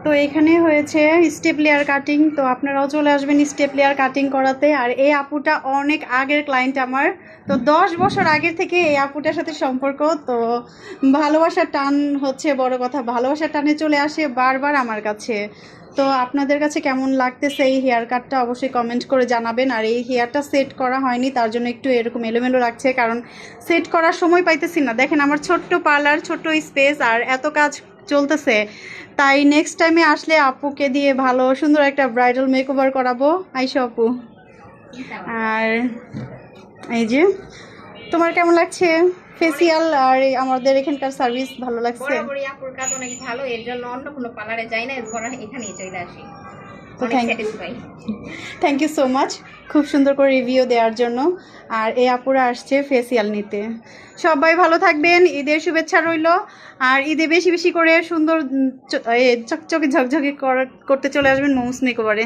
তো এখানে হয়েছে স্টেপ লেয়ার কাটিং, তো আপনারাও চলে আসবেন স্টেপ লেয়ার কাটিং করাতে। আর এই আপুটা অনেক আগের ক্লায়েন্ট আমার, তো 10 বছর আগের থেকে এই আপুটার সাথে সম্পর্ক। তো ভালোবাসার টান হচ্ছে বড় কথা, ভালোবাসার টানে চলে আসে বারবার আমার কাছে। তো আপনাদের কাছে কেমন লাগতেছে এই হেয়ার কাটটা অবশ্যই কমেন্ট করে জানাবেন। আর এই হেয়ারটা সেট করা হয়নি, তার জন্য একটু এরকম এলোমেলো লাগছে, কারণ সেট করার সময় পাইতেছি না। দেখেন আমার ছোট্ট পার্লার, ছোট্ট স্পেস, আর এত কাজ চলতেছে। তাই নেক্সট টাইমে আসলে আপুকে দিয়ে ভালো সুন্দর একটা ব্রাইডাল মেকওভার করাবো, আইসো আপু। আর এই যে, তোমার কেমন লাগছে ফেসিয়াল আর আমাদের এখানকার সার্ভিস? ভালো লাগছে? বরাবরই আপুর কাজ অনেক ভালো, এর জন্য অন্য কোনো পার্লারে যাই না, এখানেই চলে আসি। তো থ্যাংক ইউ সো মাচ খুব সুন্দর করে রিভিউ দেওয়ার জন্য। আর এই আপুরা আসছে ফেসিয়াল নিতে। সবাই ভালো থাকবেন, ঈদের শুভেচ্ছা রইল। আর ঈদে বেশি বেশি করে সুন্দর চকচকে ঝকঝকে করতে চলে আসবেন মোমোস মেকওভারে।